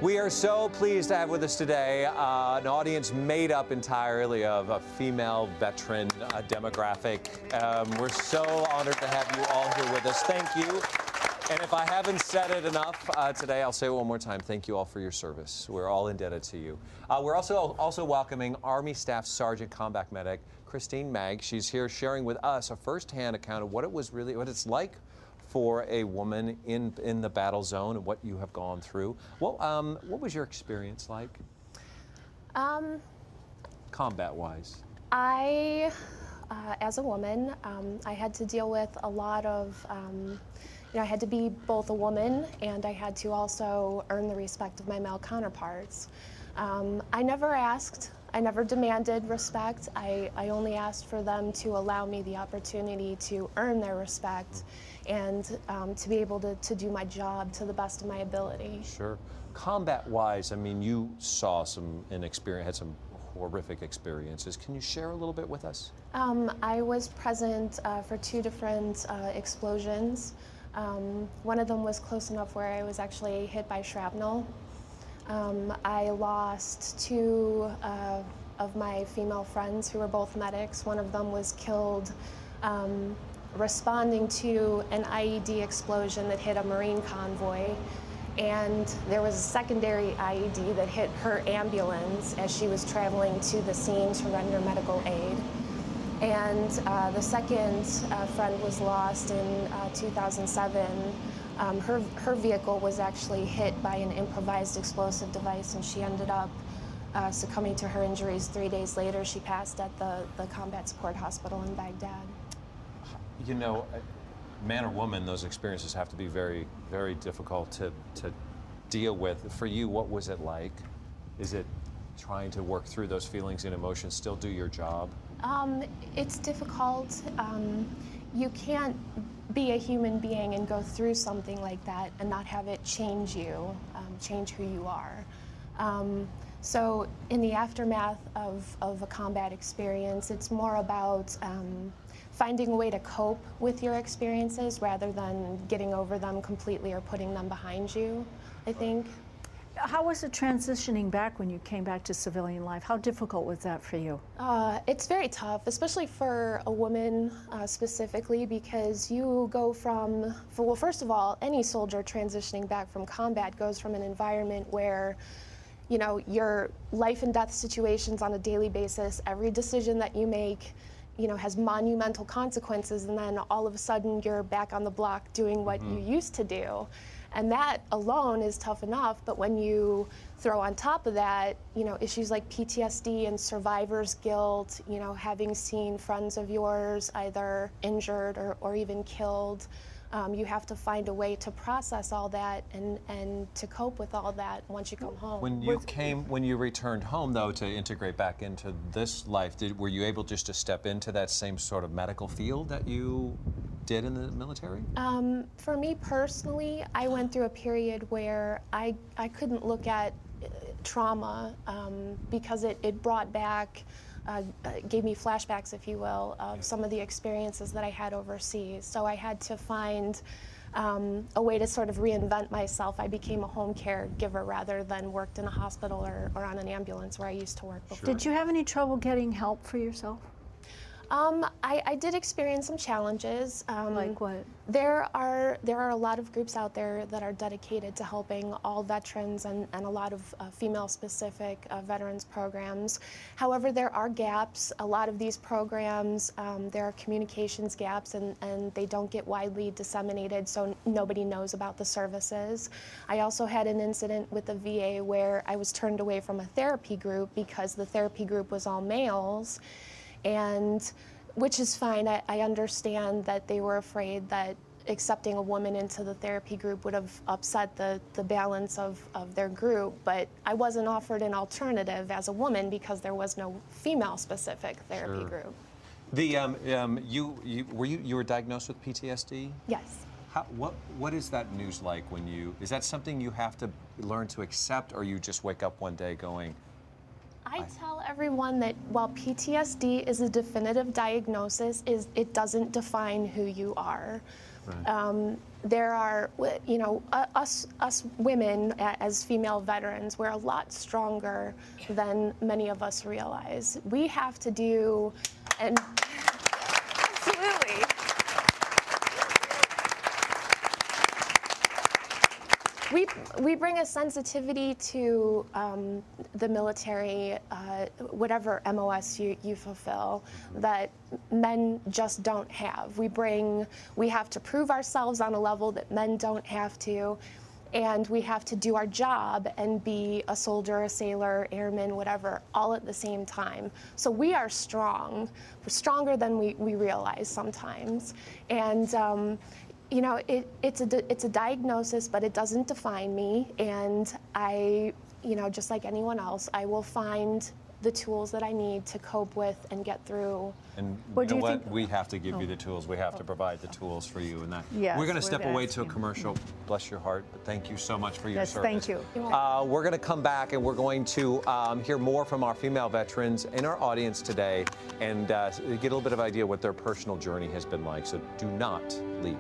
We are so pleased to have with us today an audience made up entirely of a female veteran demographic. We're so honored to have you all here with us. Thank you. And if I haven't said it enough today, I'll say it one more time. Thank you all for your service. We're all indebted to you. We're also welcoming Army Staff Sergeant Combat Medic Christine Mag. She's here sharing with us a firsthand account of what it's like for a woman in the battle zone and what you have gone through. What was your experience like? Combat-wise. As a woman, I had to deal with a lot of, I had to be both a woman and I had to also earn the respect of my male counterparts. I never asked, I never demanded respect. I only asked for them to allow me the opportunity to earn their respect and to be able to do my job to the best of my ability. Sure. Combat-wise, I mean, you saw had some horrific experiences. Can you share a little bit with us? I was present for two different explosions. One of them was close enough where I was actually hit by shrapnel. I lost two of my female friends who were both medics. One of them was killed responding to an IED explosion that hit a Marine convoy. And there was a secondary IED that hit her ambulance as she was traveling to the scene to render medical aid. And the second friend was lost in 2007. Her vehicle was actually hit by an improvised explosive device, and she ended up succumbing to her injuries 3 days later. She passed at the Combat Support Hospital in Baghdad. You know, man or woman, those experiences have to be very, very difficult to deal with. For you, what was it like? Is it trying to work through those feelings and emotions, still do your job? It's difficult. You can't be a human being and go through something like that and not have it change you, change who you are. So in the aftermath of a combat experience, it's more about finding a way to cope with your experiences rather than getting over them completely or putting them behind you, I think. How was it transitioning back when you came back to civilian life? How difficult was that for you? It's very tough, especially for a woman specifically, because you go from, well, first of all, any soldier transitioning back from combat goes from an environment where, you know, your life and death situations on a daily basis, every decision that you make, you know, has monumental consequences, and then all of a sudden you're back on the block doing what you used to do. And that alone is tough enough, but when you throw on top of that, you know, issues like PTSD and survivor's guilt, you know, having seen friends of yours either injured or even killed, you have to find a way to process all that and to cope with all that once you come home. When you returned home, though, to integrate back into this life, were you able just to step into that same sort of medical field that you did in the military? For me personally, I went through a period where I couldn't look at trauma because it brought back, gave me flashbacks, if you will, of some of the experiences that I had overseas. So I had to find a way to sort of reinvent myself. I became a home caregiver rather than worked in a hospital or on an ambulance where I used to work before. Did you have any trouble getting help for yourself? I did experience some challenges. Like what? There are a lot of groups out there that are dedicated to helping all veterans and a lot of female-specific veterans programs. However, there are gaps. A lot of these programs, there are communications gaps and they don't get widely disseminated, so nobody knows about the services. I also had an incident with the VA where I was turned away from a therapy group because the therapy group was all males. And which is fine. I understand that they were afraid that accepting a woman into the therapy group would have upset the balance of their group, but I wasn't offered an alternative as a woman because there was no female-specific therapy group. You were diagnosed with PTSD? Yes. What is that news like when is that something you have to learn to accept, or you just wake up one day going, I tell everyone that while PTSD is a definitive diagnosis, it doesn't define who you are. Right. there are, you know, us women as female veterans, we're a lot stronger than many of us realize. We have to do, and absolutely. We bring a sensitivity to the military, whatever MOS you fulfill, that men just don't have. We have to prove ourselves on a level that men don't have to, and we have to do our job and be a soldier, a sailor, airman, whatever, all at the same time. So we are strong. We're stronger than we realize sometimes. And you know, it's a diagnosis, but it doesn't define me. And I, you know, just like anyone else, I will find the tools that I need to cope with and get through. And you know what? We have to give you the tools. We have to provide the tools for you. And that we're going to step away to a commercial. Bless your heart. But thank you so much for your service. Thank you. We're going to come back and we're going to hear more from our female veterans in our audience today and get a little bit of idea what their personal journey has been like. So do not leave.